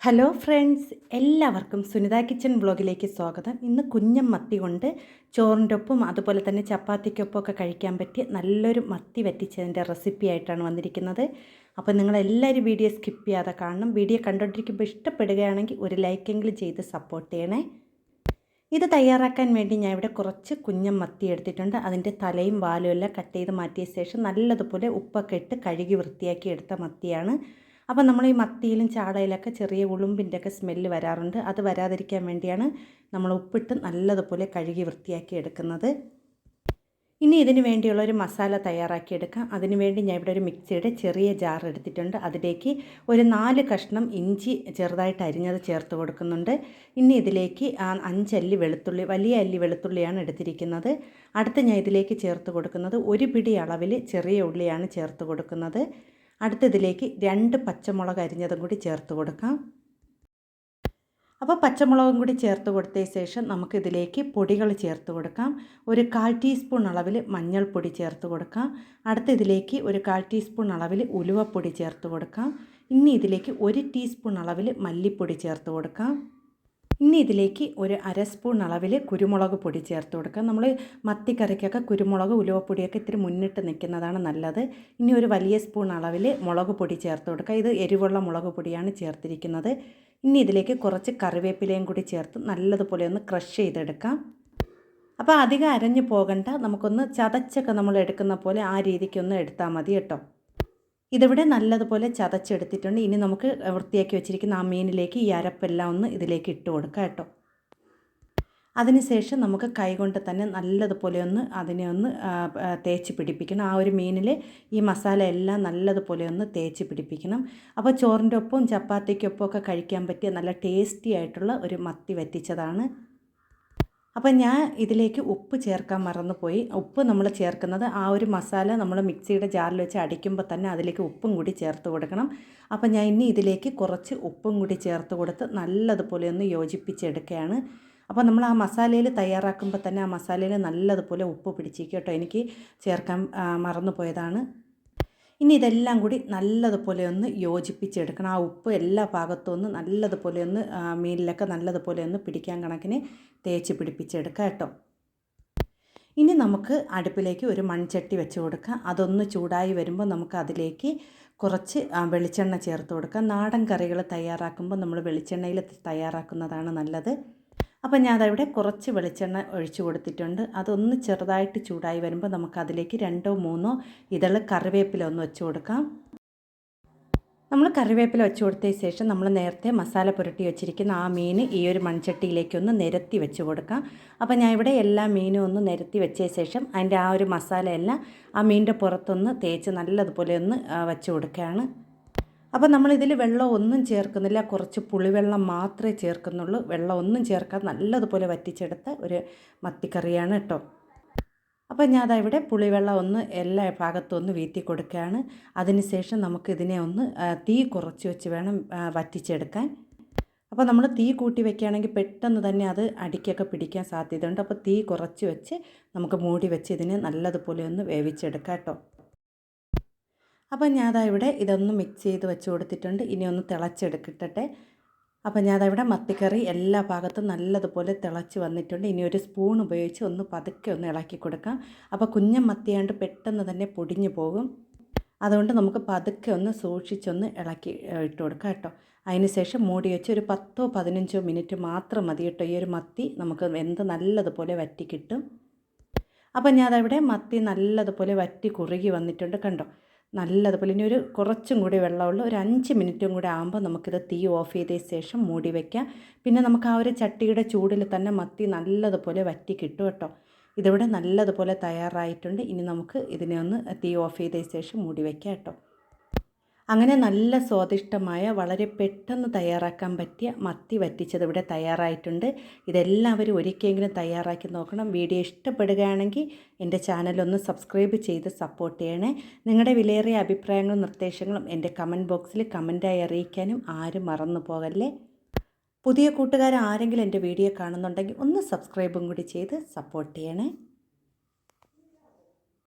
Hello friends, എല്ലാവർക്കും Sunitha kitchen വ്ളോഗിലേക്ക് സ്വാഗതം. ഇന്ന് കുഞ്ഞൻ മത്തി കൊണ്ട് ചോറിൻ്റെ ഒപ്പം അതുപോലെ തന്നെ ചപ്പാത്തിക്കൊപ്പം ഒക്കെ കഴിക്കാൻ പറ്റിയ നല്ലൊരു മത്തി വറ്റിച്ചതിൻ്റെ റെസിപ്പി ആയിട്ടാണ് വന്നിരിക്കുന്നത്. അപ്പോൾ നിങ്ങളെല്ലാവരും വീഡിയോ സ്കിപ്പ് ചെയ്യാതെ കാണണം. വീഡിയോ കണ്ടുകൊണ്ടിരിക്കുമ്പോൾ ഇഷ്ടപ്പെടുകയാണെങ്കിൽ ഒരു ലൈക്കെങ്കിലും ചെയ്ത് സപ്പോർട്ട് ചെയ്യണേ. ഇത് തയ്യാറാക്കാൻ വേണ്ടി ഞാൻ ഇവിടെ കുറച്ച് കുഞ്ഞൻ മത്തി എടുത്തിട്ടുണ്ട്. അതിൻ്റെ തലയും വാലും എല്ലാം കട്ട് ചെയ്ത് മാറ്റിയ ശേഷം നല്ലതുപോലെ ഉപ്പൊക്കെ ഇട്ട് കഴുകി വൃത്തിയാക്കി എടുത്ത മത്തിയാണ്. അപ്പോൾ നമ്മൾ ഈ മത്തിയിലും ചാടയിലൊക്കെ ചെറിയ ഉളുമ്പിൻ്റെ ഒക്കെ സ്മെല്ല് വരാറുണ്ട്. അത് വരാതിരിക്കാൻ വേണ്ടിയാണ് നമ്മൾ ഉപ്പിട്ട് നല്ലതുപോലെ കഴുകി വൃത്തിയാക്കി എടുക്കുന്നത്. ഇനി ഇതിന് വേണ്ടിയുള്ളൊരു മസാല തയ്യാറാക്കിയെടുക്കാം. അതിനുവേണ്ടി ഞാൻ ഇവിടെ ഒരു മിക്സിയുടെ ചെറിയ ജാർ എടുത്തിട്ടുണ്ട്. അതിലേക്ക് ഒരു 4 കഷ്ണം ഇഞ്ചി ചെറുതായിട്ട് അരിഞ്ഞത് ചേർത്ത് കൊടുക്കുന്നുണ്ട്. ഇനി ഇതിലേക്ക് 5 അല്ലി വെളുത്തുള്ളി, വലിയ അല്ലി വെളുത്തുള്ളിയാണ് എടുത്തിരിക്കുന്നത്. അടുത്ത് ഞാൻ ഇതിലേക്ക് ചേർത്ത് കൊടുക്കുന്നത് 1 പിടി അളവിൽ ചെറിയ ഉള്ളിയാണ് ചേർത്ത് കൊടുക്കുന്നത്. അടുത്തതിലേക്ക് 2 പച്ചമുളക് അരിഞ്ഞതും കൂടി ചേർത്ത് കൊടുക്കാം. അപ്പോൾ പച്ചമുളകും കൂടി ചേർത്ത് കൊടുത്തതിന് ശേഷം നമുക്കിതിലേക്ക് പൊടികൾ ചേർത്ത് കൊടുക്കാം. ഒരു 1/4 ടീസ്പൂൺ അളവിൽ മഞ്ഞൾപ്പൊടി ചേർത്ത് കൊടുക്കാം. അടുത്ത ഇതിലേക്ക് ഒരു 1/4 ടീസ്പൂൺ അളവിൽ ഉലുവപ്പൊടി ചേർത്ത് കൊടുക്കാം. ഇനി ഇതിലേക്ക് 1 ടീസ്പൂൺ അളവിൽ മല്ലിപ്പൊടി ചേർത്ത് കൊടുക്കാം. ഇനി ഇതിലേക്ക് ഒരു 1/2 സ്പൂൺ അളവിൽ കുരുമുളക് പൊടി ചേർത്ത് കൊടുക്കാം. നമ്മൾ മത്തിക്കറിക്കൊക്കെ കുരുമുളക് ഉലുവപ്പൊടിയൊക്കെ ഇത്തിരി മുന്നിട്ട് നിൽക്കുന്നതാണ് നല്ലത്. ഇനി ഒരു വലിയ സ്പൂൺ അളവിൽ മുളക് പൊടി ചേർത്ത് കൊടുക്കുക. ഇത് എരിവുള്ള മുളക് പൊടിയാണ് ചേർത്തിരിക്കുന്നത്. ഇനി ഇതിലേക്ക് കുറച്ച് കറിവേപ്പിലയും കൂടി ചേർത്ത് നല്ലതുപോലെ ഒന്ന് ക്രഷ് ചെയ്തെടുക്കാം. അപ്പോൾ അധികം അരഞ്ഞു പോകണ്ട, നമുക്കൊന്ന് ചതച്ചൊക്കെ നമ്മൾ എടുക്കുന്ന പോലെ ആ രീതിക്കൊന്ന് എടുത്താൽ മതി കേട്ടോ. ഇതിവിടെ നല്ലതുപോലെ ചതച്ചെടുത്തിട്ടുണ്ട്. ഇനി നമുക്ക് വൃത്തിയാക്കി വെച്ചിരിക്കുന്ന ആ മീനിലേക്ക് ഈ അരപ്പെല്ലാം ഒന്ന് ഇതിലേക്ക് ഇട്ട് കൊടുക്കാം കേട്ടോ. അതിനുശേഷം നമുക്ക് കൈകൊണ്ട് തന്നെ നല്ലതുപോലെ അതിനെ ഒന്ന് തേച്ച് പിടിപ്പിക്കണം. ആ ഒരു മീനിൽ ഈ മസാല എല്ലാം നല്ലതുപോലെ ഒന്ന് തേച്ച് പിടിപ്പിക്കണം. അപ്പോൾ ചോറിൻ്റെ ഒപ്പവും ചപ്പാത്തിക്കൊപ്പം ഒക്കെ കഴിക്കാൻ പറ്റിയ നല്ല ടേസ്റ്റി ആയിട്ടുള്ള ഒരു മത്തി വറ്റിച്ചതാണ്. അപ്പം ഞാൻ ഇതിലേക്ക് ഉപ്പ് ചേർക്കാൻ മറന്നുപോയി. ഉപ്പ് നമ്മൾ ചേർക്കുന്നത് ആ ഒരു മസാല നമ്മൾ മിക്സിയുടെ ജാറിൽ വെച്ച് അടിക്കുമ്പോൾ തന്നെ അതിലേക്ക് ഉപ്പും കൂടി ചേർത്ത് കൊടുക്കണം. അപ്പം ഞാൻ ഇനി ഇതിലേക്ക് കുറച്ച് ഉപ്പും കൂടി ചേർത്ത് കൊടുത്ത് നല്ലതുപോലെ ഒന്ന് യോജിപ്പിച്ചെടുക്കുകയാണ്. അപ്പോൾ നമ്മൾ ആ മസാലയിൽ തയ്യാറാക്കുമ്പോൾ തന്നെ ആ മസാലയിൽ നല്ലതുപോലെ ഉപ്പ് പിടിച്ചിരിക്കും കേട്ടോ. എനിക്ക് ചേർക്കാൻ മറന്നുപോയതാണ്. ഇനി ഇതെല്ലാം കൂടി നല്ലതുപോലെ ഒന്ന് യോജിപ്പിച്ചെടുക്കണം. ആ ഉപ്പ് എല്ലാ ഭാഗത്തും ഒന്ന് നല്ലതുപോലെ ഒന്ന് മീനിലൊക്കെ നല്ലതുപോലെ ഒന്ന് പിടിക്കാൻ കണക്കിന് തേച്ച് പിടിപ്പിച്ചെടുക്കുക കേട്ടോ. ഇനി നമുക്ക് അടുപ്പിലേക്ക് ഒരു മൺചട്ടി വെച്ച് കൊടുക്കാം. അതൊന്ന് ചൂടായി വരുമ്പോൾ നമുക്ക് അതിലേക്ക് കുറച്ച് വെളിച്ചെണ്ണ ചേർത്ത് കൊടുക്കാം. നാടൻ കറികൾ തയ്യാറാക്കുമ്പോൾ നമ്മൾ വെളിച്ചെണ്ണയിൽ തയ്യാറാക്കുന്നതാണ് നല്ലത്. അപ്പോൾ ഞാൻ അതവിടെ കുറച്ച് വെളിച്ചെണ്ണ ഒഴിച്ചു കൊടുത്തിട്ടുണ്ട്. അതൊന്ന് ചെറുതായിട്ട് ചൂടായി വരുമ്പോൾ നമുക്കതിലേക്ക് 2 3 ഇതൾ കറിവേപ്പില ഒന്ന് വെച്ച് കൊടുക്കാം. നമ്മൾ കറിവേപ്പില വെച്ച് കൊടുത്തതിന് ശേഷം നമ്മൾ നേരത്തെ മസാല പുരട്ടി വെച്ചിരിക്കുന്ന ആ മീൻ ഈ ഒരു മൺചട്ടിയിലേക്കൊന്ന് നിരത്തി വെച്ച് കൊടുക്കാം. അപ്പോൾ ഞാൻ ഇവിടെ എല്ലാ മീനും ഒന്ന് നിരത്തി വെച്ചതിന് ശേഷം അതിൻ്റെ ആ ഒരു മസാല എല്ലാം ആ മീനിൻ്റെ പുറത്തൊന്ന് തേച്ച് നല്ലതുപോലെ ഒന്ന് വെച്ച് കൊടുക്കുകയാണ്. അപ്പോൾ നമ്മളിതിൽ വെള്ളം ഒന്നും ചേർക്കുന്നില്ല, കുറച്ച് പുളിവെള്ളം മാത്രമേ ചേർക്കുന്നുള്ളൂ. വെള്ളം ഒന്നും ചേർക്കാതെ നല്ലതുപോലെ വറ്റിച്ചെടുത്ത ഒരു മത്തിക്കറിയാണ് കേട്ടോ. അപ്പോൾ ഞാൻ അതവിടെ പുളിവെള്ളം ഒന്ന് എല്ലാ ഭാഗത്തും ഒന്ന് വീത്തി കൊടുക്കുകയാണ്. അതിനുശേഷം നമുക്കിതിനെ ഒന്ന് തീ കുറച്ച് വെച്ച് വേണം വറ്റിച്ചെടുക്കാൻ. അപ്പോൾ നമ്മൾ തീ കൂട്ടി വെക്കുകയാണെങ്കിൽ പെട്ടെന്ന് തന്നെ അത് അടിക്കൊക്കെ പിടിക്കാൻ സാധ്യതയുണ്ട്. അപ്പോൾ തീ കുറച്ച് വെച്ച് നമുക്ക് മൂടി വെച്ച് ഇതിനെ നല്ലതുപോലെ ഒന്ന് വേവിച്ചെടുക്കാം കേട്ടോ. അപ്പോൾ ഞാനവിടെ ഇതൊന്ന് മിക്സ് ചെയ്ത് വെച്ച് കൊടുത്തിട്ടുണ്ട്. ഇനി ഒന്ന് തിളച്ചെടുക്കട്ടെ. അപ്പോൾ ഞാനവിടെ മത്തിക്കറി എല്ലാ ഭാഗത്തും നല്ലതുപോലെ തിളച്ച് വന്നിട്ടുണ്ട്. ഇനി ഒരു സ്പൂൺ ഉപയോഗിച്ച് ഒന്ന് പതുക്കെ ഒന്ന് ഇളക്കി കൊടുക്കാം. അപ്പോൾ കുഞ്ഞൻ മത്തിയാണ്ട് പെട്ടെന്ന് തന്നെ പൊടിഞ്ഞു പോകും. അതുകൊണ്ട് നമുക്ക് പതുക്കെ ഒന്ന് സൂക്ഷിച്ചൊന്ന് ഇളക്കി ഇട്ട് കൊടുക്കാം കേട്ടോ. അതിനുശേഷം മൂടി വെച്ച് ഒരു 10 15 മിനിറ്റ് മാത്രം മതി കേട്ടോ. ഈ ഒരു മത്തി നമുക്ക് വെന്ത് നല്ലതുപോലെ വറ്റി കിട്ടും. അപ്പോൾ ഞാനവിടെ മത്തി നല്ലതുപോലെ വറ്റി കുറുകി വന്നിട്ടുണ്ട് കണ്ടോ. നല്ലതുപോലെ ഇനി ഒരു കുറച്ചും കൂടി വെള്ളമുള്ള ഒരു 5 മിനിറ്റും കൂടി ആകുമ്പോൾ നമുക്കിത് തീ ഓഫ് ചെയ്തതിന് ശേഷം മൂടി വയ്ക്കാം. പിന്നെ നമുക്ക് ആ ഒരു ചട്ടിയുടെ ചൂടിൽ തന്നെ മത്തി നല്ലതുപോലെ വറ്റി കിട്ടും കേട്ടോ. ഇതിവിടെ നല്ലതുപോലെ തയ്യാറായിട്ടുണ്ട്. ഇനി നമുക്ക് ഇതിനെ ഒന്ന് തീ ഓഫ് ചെയ്തതിന് ശേഷം മൂടി വയ്ക്കാം കേട്ടോ. അങ്ങനെ നല്ല സ്വാദിഷ്ടമായ വളരെ പെട്ടെന്ന് തയ്യാറാക്കാൻ പറ്റിയ മത്തി വറ്റിച്ചത് ഇവിടെ തയ്യാറായിട്ടുണ്ട്. ഇതെല്ലാവരും ഒരിക്കലെങ്കിലും തയ്യാറാക്കി നോക്കണം. വീഡിയോ ഇഷ്ടപ്പെടുകയാണെങ്കിൽ എൻ്റെ ചാനലൊന്ന് സബ്സ്ക്രൈബ് ചെയ്ത് സപ്പോർട്ട് ചെയ്യണേ. നിങ്ങളുടെ വിലയേറിയ അഭിപ്രായങ്ങളും നിർദ്ദേശങ്ങളും എൻ്റെ കമൻറ്റ് ബോക്സിൽ കമൻറ്റായി അറിയിക്കാനും ആരും മറന്നു പോകല്ലേ. പുതിയ കൂട്ടുകാർ ആരെങ്കിലും എൻ്റെ വീഡിയോ കാണുന്നുണ്ടെങ്കിൽ ഒന്ന് സബ്സ്ക്രൈബും കൂടി ചെയ്ത് സപ്പോർട്ട് ചെയ്യണേ.